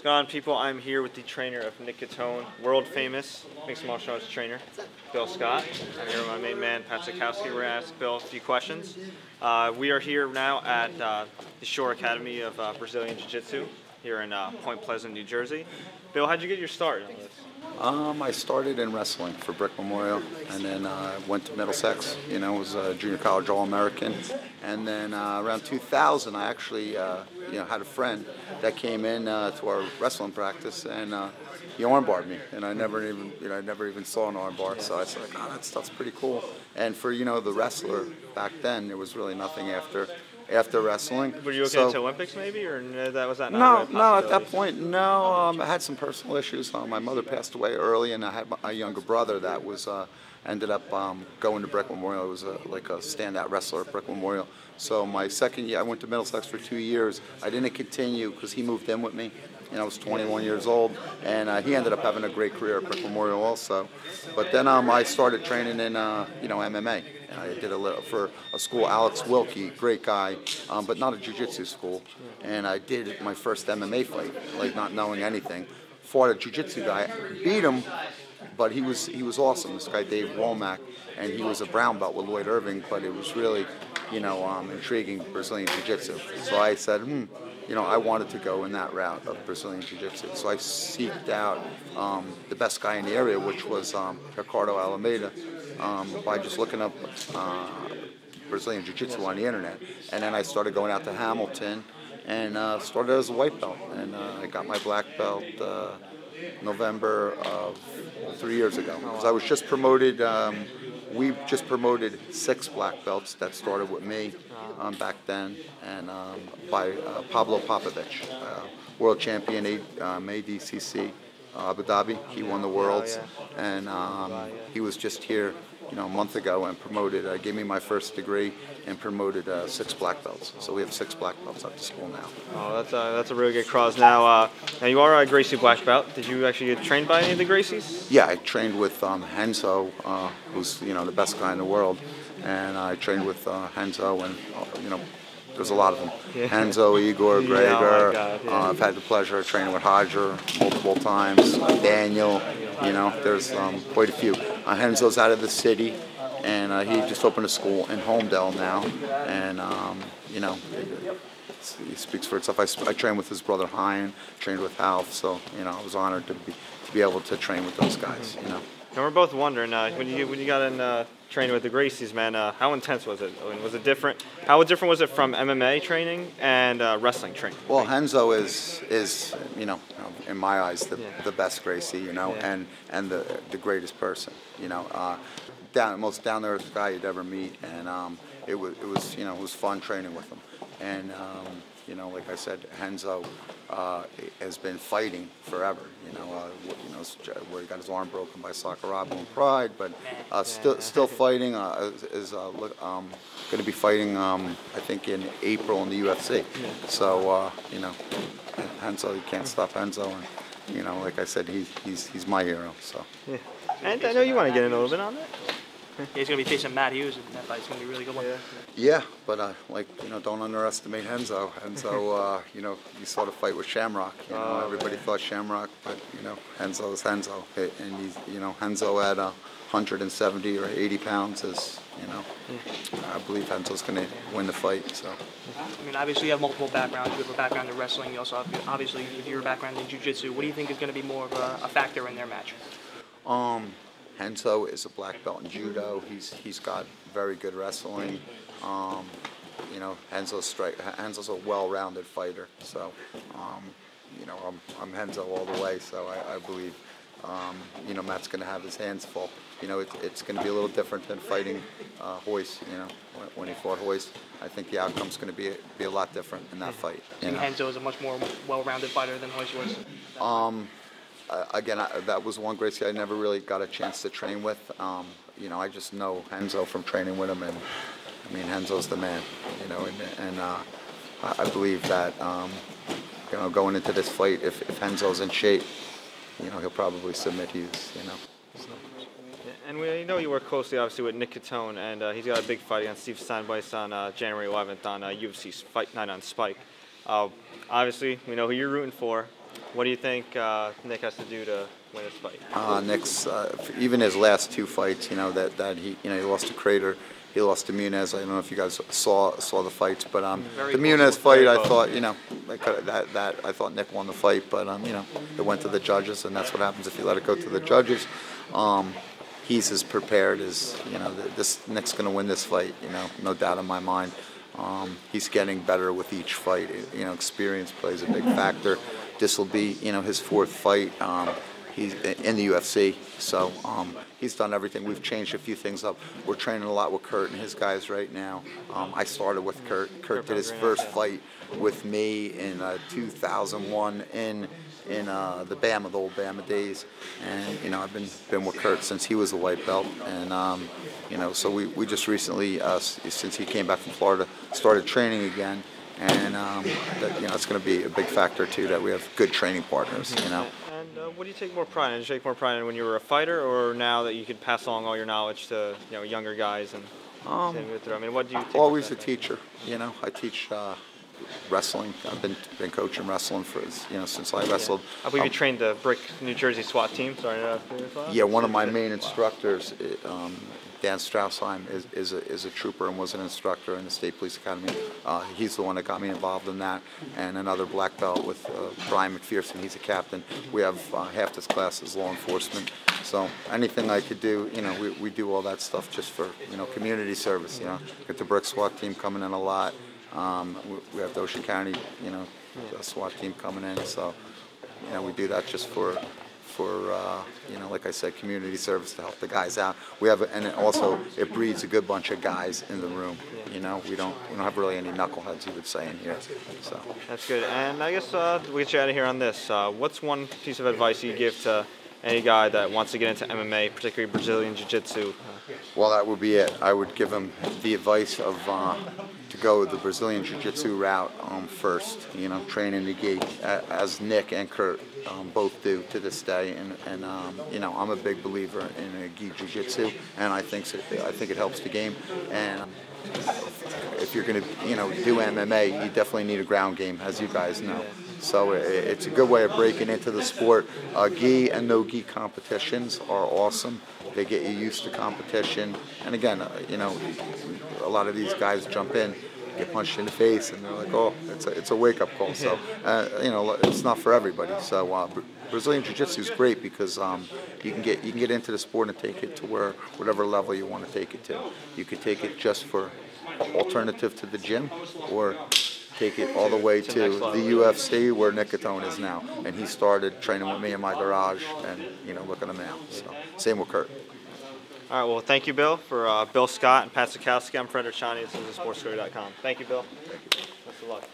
going on, people? I'm here with the trainer of Nick Catone, world famous mixed martial arts trainer, Bill Scott. I'm here with my main man, Cyckowski. We're going to ask Bill a few questions. We are here now at the Shore Academy of Brazilian Jiu-Jitsu here in Point Pleasant, New Jersey. Bill, how'd you get your start on this? I started in wrestling for Brick Memorial, and then went to Middlesex. Was a junior college All-American, and then around 2000, I actually had a friend that came in to our wrestling practice, and he armbarred me, and I never even saw an armbar. So I was like, oh, that stuff's pretty cool. And for the wrestler back then, there was really nothing after wrestling. Were you looking into Olympics maybe, or was that not no, really a no, at that possibility? point, no. I had some personal issues. My mother passed away early, and I had a younger brother that was ended up going to Brick Memorial. It was like a standout wrestler at Brick Memorial. So my second year, I went to Middlesex for 2 years. I didn't continue because he moved in with me. I was 21 years old, and he ended up having a great career at Brick Memorial also. But then I started training in MMA. I did a little for a school, Alex Wilkie, great guy, but not a jiu-jitsu school. And I did my first MMA fight, like not knowing anything. Fought a jiu-jitsu guy, beat him, but he was awesome. This guy Dave Womack, and he was a brown belt with Lloyd Irving, but it was really, intriguing Brazilian jiu-jitsu. So I said, I wanted to go in that route of Brazilian Jiu-Jitsu. So I seeked out the best guy in the area, which was Ricardo Alameda, by just looking up Brazilian Jiu-Jitsu on the internet. And then I started going out to Hamilton and started as a white belt. And I got my black belt November of 3 years ago. Because I was just promoted. We just promoted 6 black belts that started with me back then, and by Pablo Popovich, world champion ADCC Abu Dhabi. He won the Worlds, and he was just here a month ago and promoted, gave me my first degree and promoted 6 black belts. So we have 6 black belts at the school now. Oh, that's a really good cause. Now you are a Gracie black belt. Did you actually get trained by any of the Gracies? Yeah, I trained with Henzo, who's the best guy in the world, and I trained with Henzo, and there's a lot of them. Yeah. Henzo, Igor, Gregor. Oh my God, yeah. I've had the pleasure of training with Hodger multiple times. Daniel, there's quite a few. Henzo's out of the city, and he just opened a school in Homedale now, and he speaks for itself. I trained with his brother Hein, trained with Half, so I was honored to be able to train with those guys. And we're both wondering, when you got in training with the Gracies, man, how intense was it? I mean, was it different? How different was it from MMA training and wrestling training? Well, Henzo is in my eyes the best Gracie, and the greatest person, most down to earth guy you'd ever meet, and it was fun training with him, and like I said, Henzo has been fighting forever. Where he got his arm broken by Sakuraba in Pride, but still fighting. Is going to be fighting, I think, in April in the UFC. So Henzo, you can't stop Henzo, and like I said, he's my hero. So. Yeah. And I know you want to get in a little bit on that. Yeah, he's going to be facing Matt Hughes, and that fight's going to be a really good one. Yeah, but don't underestimate Henzo. Henzo, you saw the fight with Shamrock. Everybody thought Shamrock, but Henzo is Henzo, and he's Henzo at 170 or 80 pounds is I believe Henzo's going to win the fight. So. I mean, obviously you have multiple backgrounds. You have a background in wrestling. You also have, obviously, your background in Jiu-Jitsu. What do you think is going to be more of a factor in their match? Henzo is a black belt in judo. He's got very good wrestling. Henzo's a well-rounded fighter. So, I'm Henzo all the way. So I believe, Matt's going to have his hands full. It's going to be a little different than fighting Hoist. When he fought Hoist, I think the outcome's going to be a lot different in that fight. I think Henzo is a much more well-rounded fighter than Hoist was. Again, that was one Gracie I never really got a chance to train with. I just know Henzo from training with him, and I mean, Henzo's the man. And I believe that going into this fight, if Henzo's in shape, he'll probably submit Hughes. So. And we know you work closely, obviously, with Nick Catone, and he's got a big fight against Steve Steinweiss on January 11th on UFC's Fight Night on Spike. Obviously, we know who you're rooting for. What do you think Nick has to do to win this fight? Nick's even his last 2 fights, you know, that he, you know, he lost to Crater, he lost to Muniz. I don't know if you guys saw the fights, but the Muniz fight, I thought, you know, that I thought Nick won the fight, but you know, it went to the judges, and that's what happens if you let it go to the judges. He's as prepared as, you know, this Nick's going to win this fight, you know, no doubt in my mind. He's getting better with each fight. You know, experience plays a big factor. This will be, you know, his 4th fight. He's in the UFC, so he's done everything. We've changed a few things up. We're training a lot with Kurt and his guys right now. I started with Kurt. Kurt did his first fight with me in 2001 in the old Bama days, and you know, I've been with Kurt since he was a white belt, and you know, so we just recently, since he came back from Florida, started training again, and that, you know, it's going to be a big factor too that we have good training partners, you know. And what do you take more pride in? Did you take more pride in when you were a fighter, or now that you could pass along all your knowledge to, you know, younger guys? And I mean, what do you take? Always a teacher, you know. I teach wrestling. I've been coaching wrestling for, you know, since I wrestled. I believe you trained the Brick, New Jersey SWAT team. Sorry. Yeah, one of my main instructors, Dan Strausheim, is a trooper and was an instructor in the State Police Academy. He's the one that got me involved in that. And another black belt with Brian McPherson. He's a captain. We have half this class is law enforcement. So anything I could do, you know, we do all that stuff just for, you know, community service. You know, get the Brick SWAT team coming in a lot. We have the Ocean County, you know, SWAT team coming in. So, you know, we do that just for you know, like I said, community service to help the guys out. We have, and also it breeds a good bunch of guys in the room. You know, we don't have really any knuckleheads, you would say, in here. So that's good. And I guess we'll get you out of here on this. What's one piece of advice you give to any guy that wants to get into MMA, particularly Brazilian Jiu-Jitsu? Well, that would be it. I would give him the advice of to go the Brazilian Jiu-Jitsu route first. You know, training the gi, as Nick and Kurt both do to this day. And you know, I'm a big believer in gi Jiu-Jitsu, and I think it helps the game. And if you're going to, you know, do MMA, you definitely need a ground game, as you guys know. So it's a good way of breaking into the sport. Gi and no gi competitions are awesome. They get you used to competition. And again, you know, a lot of these guys jump in, get punched in the face, and they're like, oh, it's a wake-up call. So, you know, it's not for everybody. So Brazilian Jiu-Jitsu is great because you can get into the sport and take it to whatever level you want to take it to. You could take it just for alternative to the gym, or take it all the way to the UFC, where Nick Catone is now. And he started training with me in my garage, and, you know, look at him now. So, same with Kurt. All right, well, thank you, Bill. For Bill Scott and Pat Cyckowski, I'm Richani. This is sportsstory.com. Thank you, Bill. Thank you. Best of luck.